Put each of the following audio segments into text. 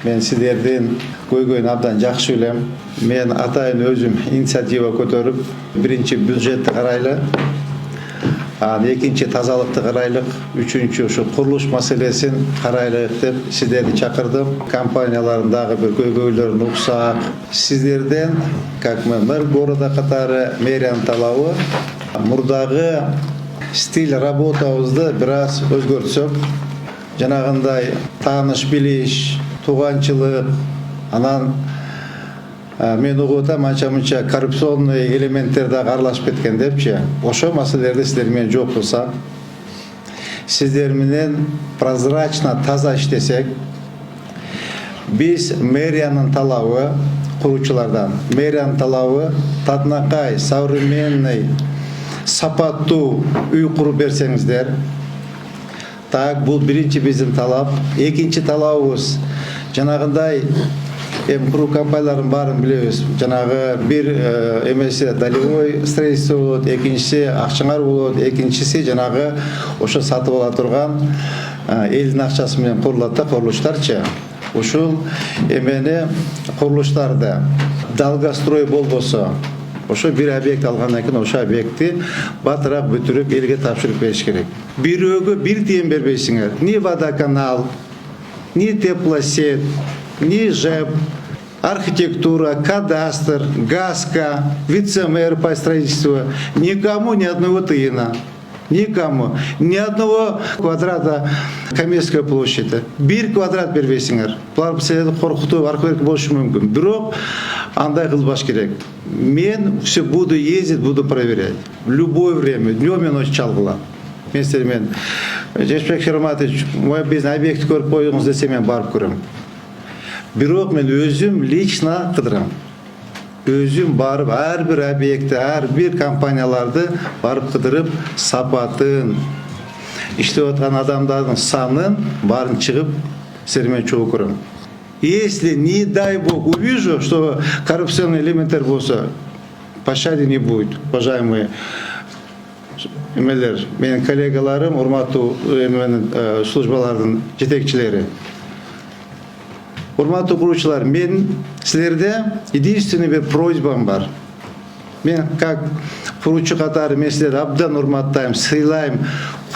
Мен сіздерден көйгөйүн абдан жакшы билем. Мен атайын өзүм инициатива көтөрүп, биринчи бюджетти карайлы, экинчи тазалыкты карайлык, үчүнчү ушу курулуш маселесин карайлык деп сиздерди чакырдым. Компаниялардын дагы бир көйгөйлөрүн уксак. Сиздерден, как мэр города катары мэриянын талабы, мурдагы стиль работабызды бир аз өзгөртсөк, жанагындай тааныш билиш, туганчылык, анан мен угуп атам анча-мынча коррупционный элементтер дагы аралашып кеткен депчи. Ошо маселелерди сиздер менен жок кылсак, сиздер менен прозрачно, таза иштесек, биз мэриянын талабы, куруучулардан мэриянын талабы татынакай, современный, сапаттуу үй куруп берсеңиздер. Так, бул биринчи биздин талап. Экинчи талабыбыз жанагындай куруу компаниялардын баарын билебиз. Жанагы бир эмеси долевой строительство болот, экинчиси акчаңар болот, экинчиси жанагы ошо сатып ала турган элдин акчасы менен курулат да курулуштарчы. Ушул эмени курулуштарды долгострой болбосо, ошо бир объект алгандан кийин ошо объектти батыраак бүтүрүп элге тапшырып бериш керек. Бирөөгө бир тиен бербейсиңер. Ни водоканал, ни теплосеть, ни ЖЭП, архитектура, кадастр, ГАСКО, вице-мэр по строительству. Никому ни одного тыена. Никому. Ни одного квадрата Каменской площади. Бир квадрат бербейсиңер. Булар силерди коркутуп аркы болушу мүмкүн. Бирок андай кылбаш керек. Мен все буду ездить, буду проверять. В любое время, днем и ночью чалгыла. Мен силермен Жешпек Шерматович, мой бизнес объект көрүп коюңуз десе мен барып көрөм. Бирок мен өзүм лично кыдырам. Өзүм барып ар бир объектти, ар бир компанияларды барып кыдырып, сапатын, иштеп аткан адамдардын санын баарын чыгып силермен чогуу көрөм. Если, не дай бог, увижу, что коррупционный элементтер болса, пощады не будет, уважаемые эмелер, менин коллегаларым, урматтуу службалардын жетекчилери. Урматтуу куруучулар, мен силерде единственный бир просьбам бар. Мен как куруучу катары мен силерди абдан урматтайм, сыйлайм.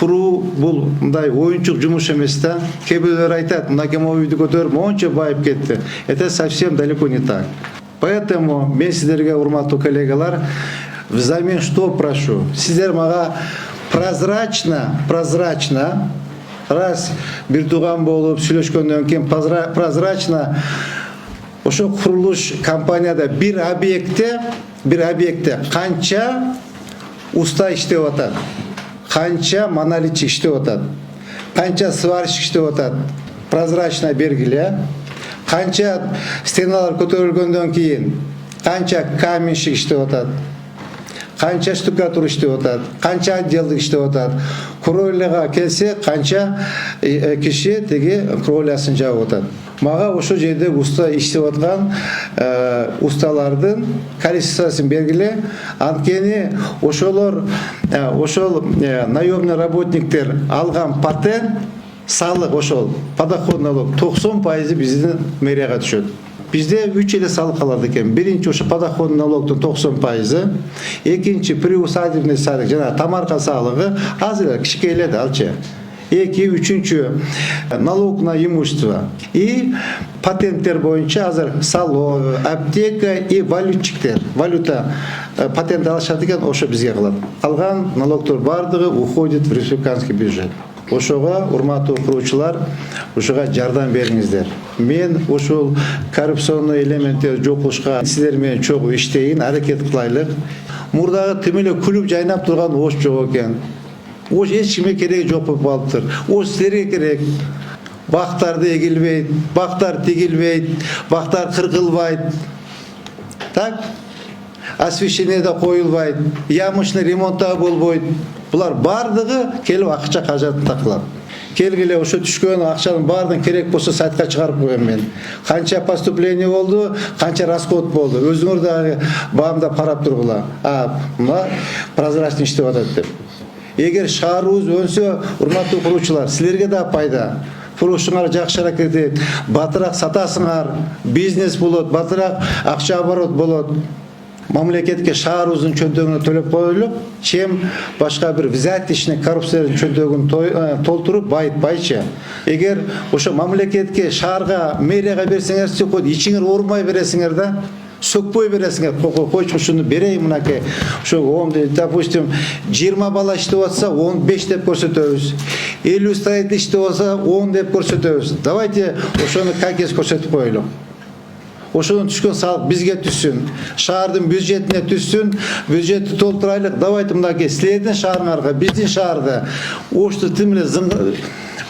Куруу бул мындай оюнчук жумуш эмес да. Кээ бирөөлөр айтат, мынакей үйдү көтөрүп монча байып кетти. Это совсем далеко не так. Поэтому мен сиздерге, урматтуу коллегалар, взамен что прошу? Сиздер мага прозрачно, раз бир тууган болуп сүйлөшкөндөн кийин прозрачно ошо курулуш компанияда бир объектте канча уста иштеп атат, канча монолитчик иштеп атат, канча сварщик иштеп атат, прозрачно бергиле. Канча стеналар көтөрүлгөндөн кийин канча каменщик иштеп атат, канча штукатур иштеп атат, канча отделдик иштеп атат, кровляга келсе канча киши теги кровлясын жаап атат. Мага ошол жерде уста иштеп аткан усталардын количествосын бергиле. Анткени ошол наемный работниктер алган патент, салык, ошол подоходный налог 90% биздин мэрияга түшөт. Bizde 3 эле салык калат экен. Биринчи ошо подоходный налогдун 90%, экинчи приусадебный салык, жана тамарка салыгы азыр эле кичике эле да алчы. Үчүнчү налог на имущество. И патенттер боюнча азыр салон, аптека и валютчиктер. Валюта патент алышат экен, ошо бизге калат. Алган налогдор бардыгы уходит в республиканский бюджет. Ошого, урматтуу куруучулар, ошого жардам бериңиздер. Мен ошол коррупционный элементтерди жок кылышка сиздер менен чогуу иштейин, аракет кылайлык. Мурдагы тим эле күлүп жайнап турган ош жок экен. Ош эч кимге кереги жок болуп калыптыр. Ош силерге керек. Бактарды эгилбейт, бактар тигилбейт, бактар кыркылбайт. Так? Освещение да коюлбайт, ямочный ремонт да болбойт. Булар бардыгы келип акча кажатын такылат. Келгиле ошо түшкөн акчанын баарын керек болсо сайтка чыгарып коем мен. Канча поступление болду, канча расход болду. Өзүңөр дагы баамда карап тургула. Мына прозрачный иштеп атат деп. Эгер шаарыбыз өнсө, урматтуу куруучулар, силерге да пайда. курушуңар жакшы аракет, батыраак сатасыңар, бизнес болот, батыраак акча оборот болот. Мамлекетке шаарыбыздын чөнтөгүнө төлөп коелук, чем башка бир взяточный коррупциянын чөнтөгүн толтуруп байытпайчы. Эгер ошо мамлекетке, шаарга, мэрияга берсеңерчи койду, ичиңер оорубай бересиңер да, сөкпөй бересиңер. Койчу ушуну берейин мынакей. Ошо допустим 20 бала иштеп атса 15 деп көрсөтөбүз. 50 строитель иштеп атса 10 деп көрсөтөбүз. Давайте ошону какес көрсөтүп коелук. Ошонун түшкөн салык бизге түссүн, шаардын бюджетине түссүн, бюджетти толтурайлык. Давайте мынакей силердин шаарыңарга, биздин шаарда ошту тим эле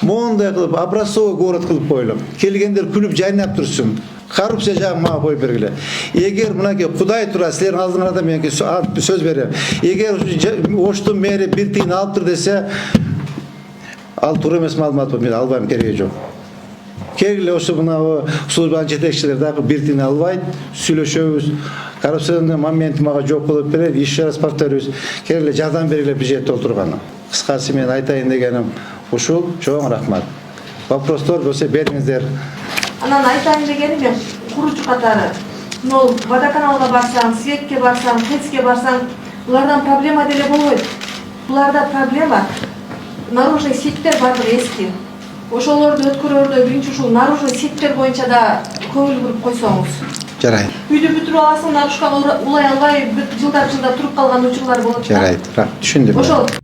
мондай кылып образцовый город кылып коелук. Келгендер күлүп жайнап турсун. Коррупция жагын мага коюп бергиле. Эгер мынакей Кудай тура силердин алдыңарда мен сөз берем. Эгер оштун мэри бир тыйын алыптыр десе, ал туура эмес маалымат, мен албайм, кереги жок. Келгиле ошо мына службанын жетекчилери дагы бир тыйын албайт, сүйлөшөбүз. Коррупциянын моменти мага жок болуп берет, еще раз повторюсь. Келгиле жардам бергиле бюджет толтурганы. Кыскасы мен айтайын дегеним ушул. Чоң рахмат. Вопростор болсо бериңиздер. Анан айтайын дегеним мен куручу катары. Водоканалга барсаң, светке барсаң, ТЭЦке барсаң, булардан проблема деле болбойт. Буларда проблема наружный сеттер бардыгы эски. Ошолорду өткөрөрдө биринчи ушул наружный сеттер боюнча да көңүл буруп койсоңуз. Жарайт. Үйдү бүтүрүп аласың, наружка улай албай жылдар туруп калган учурлар болот. Жарайт. Түшүндүм. Ошол